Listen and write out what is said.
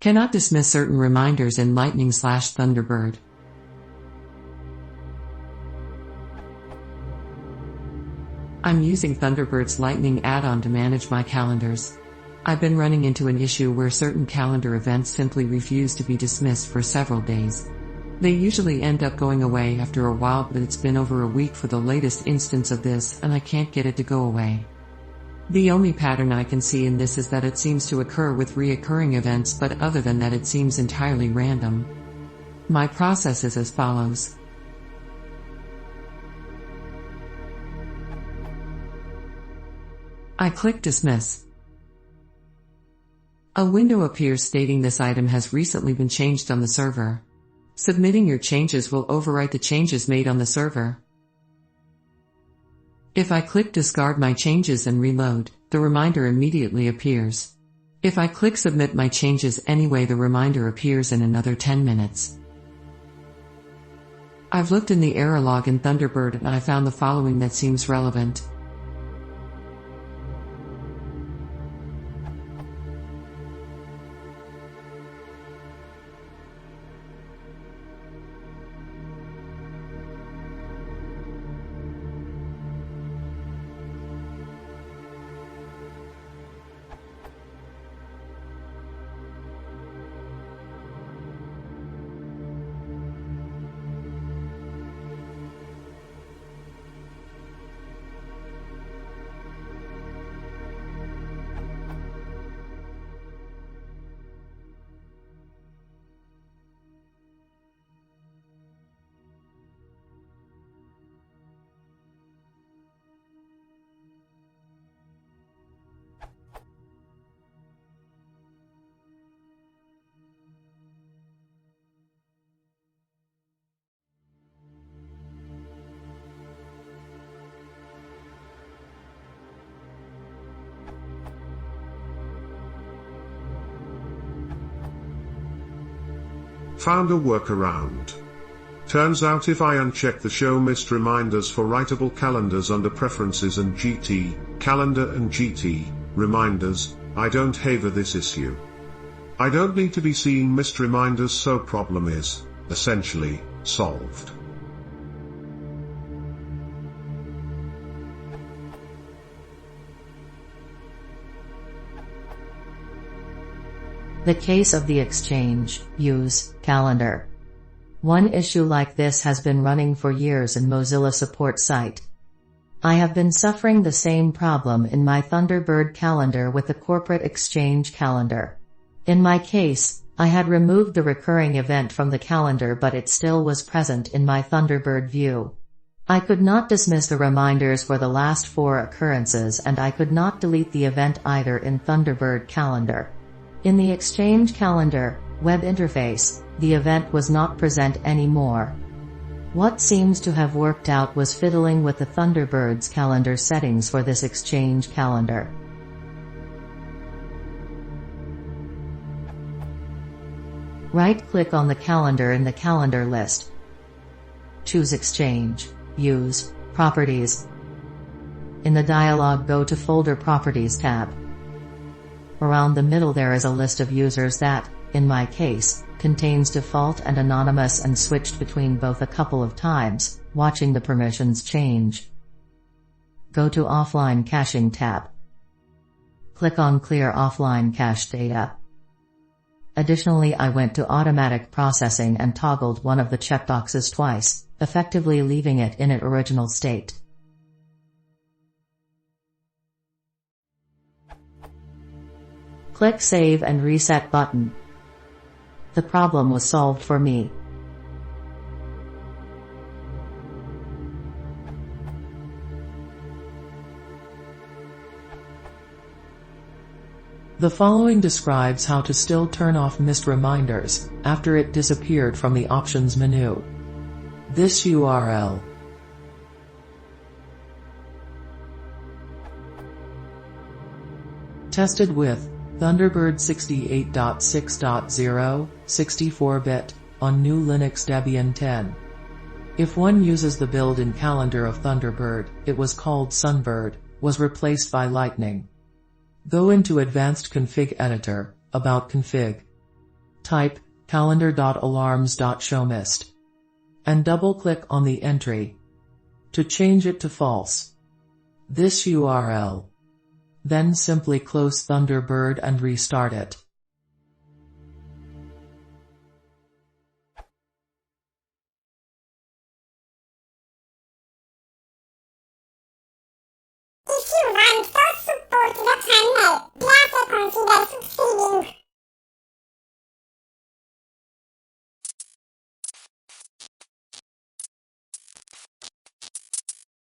Cannot dismiss certain reminders in Lightning/Thunderbird. I'm using Thunderbird's Lightning add-on to manage my calendars. I've been running into an issue where certain calendar events simply refuse to be dismissed for several days. They usually end up going away after a while, but it's been over a week for the latest instance of this, and I can't get it to go away. The only pattern I can see in this is that it seems to occur with reoccurring events, but other than that it seems entirely random. My process is as follows. I click Dismiss. A window appears stating this item has recently been changed on the server. Submitting your changes will overwrite the changes made on the server. If I click Discard my changes and reload, the reminder immediately appears. If I click Submit my changes anyway, the reminder appears in another 10 minutes. I've looked in the error log in Thunderbird and I found the following that seems relevant. Found a workaround. Turns out if I uncheck the Show Missed Reminders for writable calendars under Preferences and GT, Calendar and GT, Reminders, I don't have this issue. I don't need to be seeing missed reminders, so problem is, essentially, solved. The case of the exchange, use, calendar. One issue like this has been running for years in Mozilla support site. I have been suffering the same problem in my Thunderbird calendar with the corporate exchange calendar. In my case, I had removed the recurring event from the calendar, but it still was present in my Thunderbird view. I could not dismiss the reminders for the last 4 occurrences, and I could not delete the event either in Thunderbird calendar. In the Exchange calendar web interface, the event was not present anymore. What seems to have worked out was fiddling with the Thunderbird's calendar settings for this Exchange calendar. Right-click on the calendar in the calendar list. Choose Exchange, Use, Properties. In the dialog, go to Folder Properties tab. Around the middle there is a list of users that, in my case, contains default and anonymous, and switched between both a couple of times, watching the permissions change. Go to Offline Caching tab. Click on Clear Offline Cache Data. Additionally, I went to Automatic Processing and toggled one of the checkboxes twice, effectively leaving it in its original state. Click Save and Reset button. The problem was solved for me. The following describes how to still turn off missed reminders after it disappeared from the options menu. This URL. Tested with Thunderbird 68.6.0, 64-bit, on new Linux Debian 10. If one uses the built-in calendar of Thunderbird, it was called Sunbird, was replaced by Lightning. Go into Advanced Config Editor, About Config. Type calendar.alarms.showmist and double-click on the entry to change it to false. This URL. Then simply close Thunderbird and restart it. If you want to support the channel, please consider subscribing.